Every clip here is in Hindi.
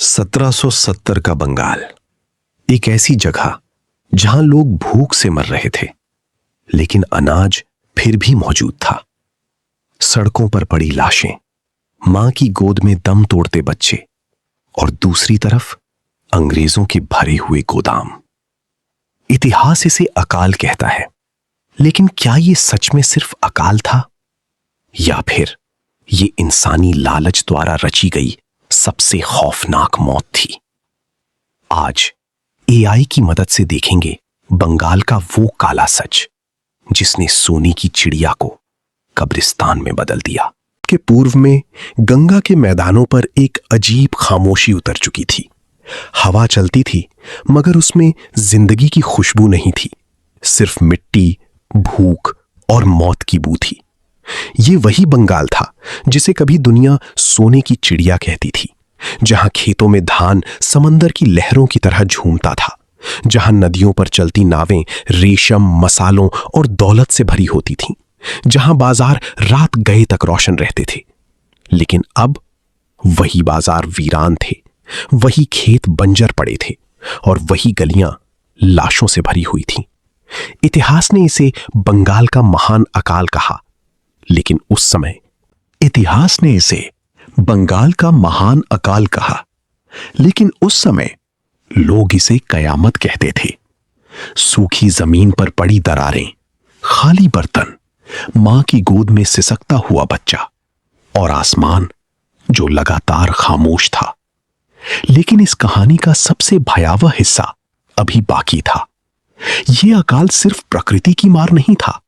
1770 का बंगाल एक ऐसी जगह जहां लोग भूख से मर रहे थे, लेकिन अनाज फिर भी मौजूद था। सड़कों पर पड़ी लाशें, मां की गोद में दम तोड़ते बच्चे और दूसरी तरफ अंग्रेजों के भरे हुए गोदाम। इतिहास इसे अकाल कहता है, लेकिन क्या यह सच में सिर्फ अकाल था या फिर यह इंसानी लालच द्वारा रची गई सबसे खौफनाक मौत थी? आज एआई की मदद से देखेंगे बंगाल का वो काला सच जिसने सोने की चिड़िया को कब्रिस्तान में बदल दिया। के पूर्व में गंगा के मैदानों पर एक अजीब खामोशी उतर चुकी थी। हवा चलती थी, मगर उसमें जिंदगी की खुशबू नहीं थी। सिर्फ मिट्टी, भूख और मौत की बू थी। ये वही बंगाल था जिसे कभी दुनिया सोने की चिड़िया कहती थी, जहां खेतों में धान समंदर की लहरों की तरह झूमता था, जहां नदियों पर चलती नावें रेशम, मसालों और दौलत से भरी होती थीं, जहां बाजार रात गए तक रोशन रहते थे। लेकिन अब वही बाजार वीरान थे, वही खेत बंजर पड़े थे और वही गलियां लाशों से भरी हुई थीं। इतिहास ने इसे बंगाल का महान अकाल कहा, लेकिन उस समय लोग इसे कयामत कहते थे। सूखी जमीन पर पड़ी दरारें, खाली बर्तन, मां की गोद में सिसकता हुआ बच्चा और आसमान जो लगातार खामोश था। लेकिन इस कहानी का सबसे भयावह हिस्सा अभी बाकी था। यह अकाल सिर्फ प्रकृति की मार नहीं था,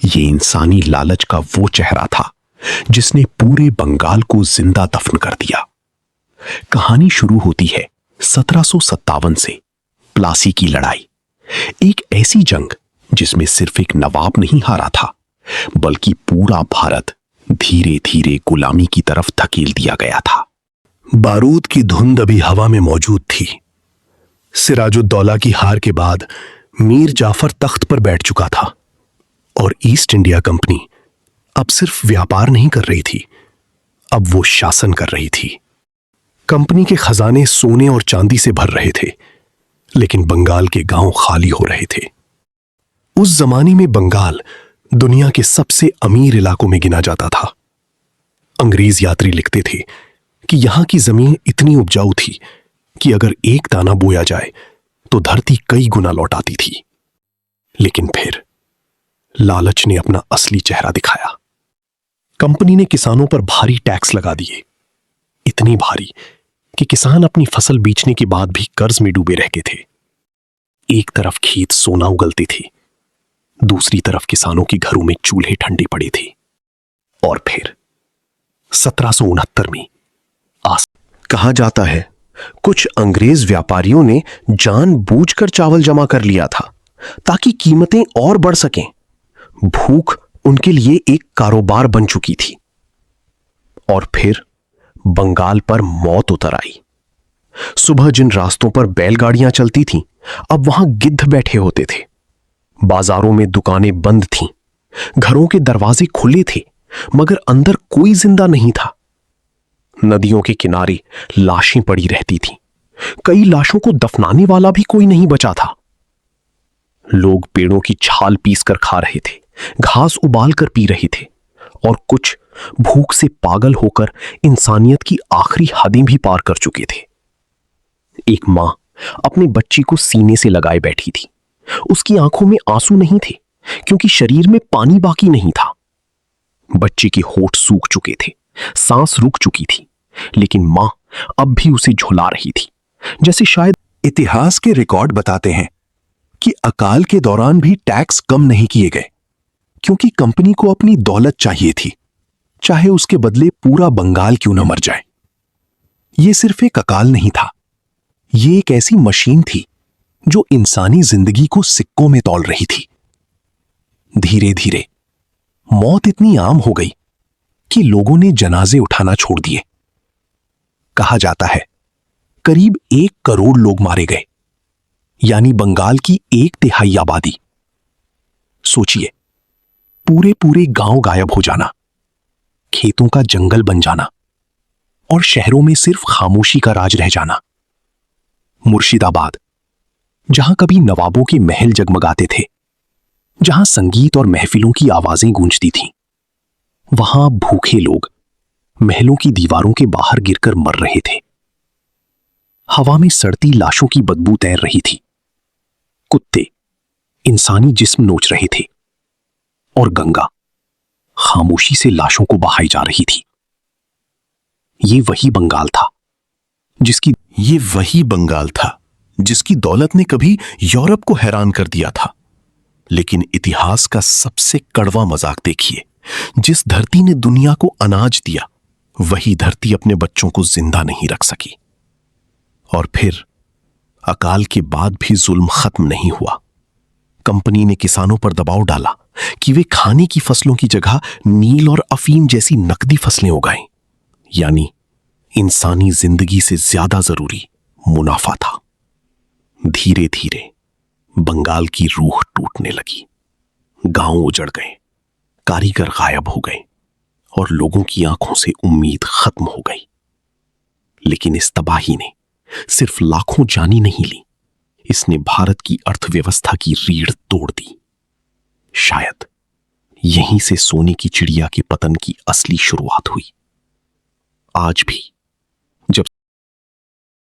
यह इंसानी लालच का वो चेहरा था जिसने पूरे बंगाल को जिंदा दफन कर दिया। कहानी शुरू होती है 1757 से। प्लासी की लड़ाई, एक ऐसी जंग जिसमें सिर्फ एक नवाब नहीं हारा था, बल्कि पूरा भारत धीरे धीरे गुलामी की तरफ धकेल दिया गया था। बारूद की धुंध अभी हवा में मौजूद थी। सिराजुद्दौला की हार के बाद मीर जाफर तख्त पर बैठ चुका था और ईस्ट इंडिया कंपनी अब सिर्फ व्यापार नहीं कर रही थी, अब वो शासन कर रही थी। कंपनी के खजाने सोने और चांदी से भर रहे थे, लेकिन बंगाल के गांव खाली हो रहे थे। उस जमाने में बंगाल दुनिया के सबसे अमीर इलाकों में गिना जाता था। अंग्रेज यात्री लिखते थे कि यहां की जमीन इतनी उपजाऊ थी कि अगर एक दाना बोया जाए तो धरती कई गुना लौटाती थी। लेकिन फिर लालच ने अपना असली चेहरा दिखाया। कंपनी ने किसानों पर भारी टैक्स लगा दिए, इतनी भारी कि किसान अपनी फसल बेचने के बाद भी कर्ज में डूबे रहते थे। एक तरफ खेत सोना उगलते थे, दूसरी तरफ किसानों के घरों में चूल्हे ठंडे पड़े थे। और फिर 1769 में कहा जाता है कुछ अंग्रेज व्यापारियों ने जानबूझकर चावल जमा कर लिया था ताकि कीमतें और बढ़ सकें। भूख उनके लिए एक कारोबार बन चुकी थी। और फिर बंगाल पर मौत उतर आई। सुबह जिन रास्तों पर बैलगाड़ियां चलती थीं, अब वहां गिद्ध बैठे होते थे। बाजारों में दुकानें बंद थीं, घरों के दरवाजे खुले थे, मगर अंदर कोई जिंदा नहीं था। नदियों के किनारे लाशें पड़ी रहती थीं, कई लाशों को दफनाने वाला भी कोई नहीं बचा था। लोग पेड़ों की छाल पीसकर खा रहे थे, घास उबाल कर पी रहे थे, और कुछ भूख से पागल होकर इंसानियत की आखिरी हदें भी पार कर चुके थे। एक मां अपने बच्ची को सीने से लगाए बैठी थी। उसकी आंखों में आंसू नहीं थे क्योंकि शरीर में पानी बाकी नहीं था। बच्ची के होंठ सूख चुके थे, सांस रुक चुकी थी, लेकिन मां अब भी उसे झुला रही थी, जैसे शायद इतिहास के रिकॉर्ड बताते हैं कि अकाल के दौरान भी टैक्स कम नहीं किए गए, क्योंकि कंपनी को अपनी दौलत चाहिए थी, चाहे उसके बदले पूरा बंगाल क्यों न मर जाए। यह सिर्फ एक अकाल नहीं था, यह एक ऐसी मशीन थी जो इंसानी जिंदगी को सिक्कों में तौल रही थी। धीरे धीरे मौत इतनी आम हो गई कि लोगों ने जनाजे उठाना छोड़ दिए। कहा जाता है करीब 1 करोड़ लोग मारे गए, यानी बंगाल की 1/3 आबादी। सोचिए, पूरे पूरे गांव गायब हो जाना, खेतों का जंगल बन जाना, और शहरों में सिर्फ खामोशी का राज रह जाना। मुर्शिदाबाद, जहां कभी नवाबों के महल जगमगाते थे, जहां संगीत और महफिलों की आवाजें गूंजती थीं, वहां भूखे लोग महलों की दीवारों के बाहर गिरकर मर रहे थे। हवा में सड़ती लाशों की बदबू तैर रही थी। कुत्ते इंसानी जिस्म नोच रहे थे और गंगा खामोशी से लाशों को बहाई जा रही थी। ये वही बंगाल था जिसकी दौलत ने कभी यूरोप को हैरान कर दिया था। लेकिन इतिहास का सबसे कड़वा मजाक देखिए, जिस धरती ने दुनिया को अनाज दिया, वही धरती अपने बच्चों को जिंदा नहीं रख सकी। और फिर अकाल के बाद भी जुल्म खत्म नहीं हुआ। कंपनी ने किसानों पर दबाव डाला कि वे खाने की फसलों की जगह नील और अफीम जैसी नकदी फसलें उगाएं, यानी इंसानी जिंदगी से ज्यादा जरूरी मुनाफा था। धीरे धीरे बंगाल की रूह टूटने लगी। गांव उजड़ गए, कारीगर गायब हो गए और लोगों की आंखों से उम्मीद खत्म हो गई। लेकिन इस तबाही ने सिर्फ लाखों जानी नहीं ली, इसने भारत की अर्थव्यवस्था की रीढ़ तोड़ दी। शायद यहीं से सोने की चिड़िया के पतन की असली शुरुआत हुई। आज भी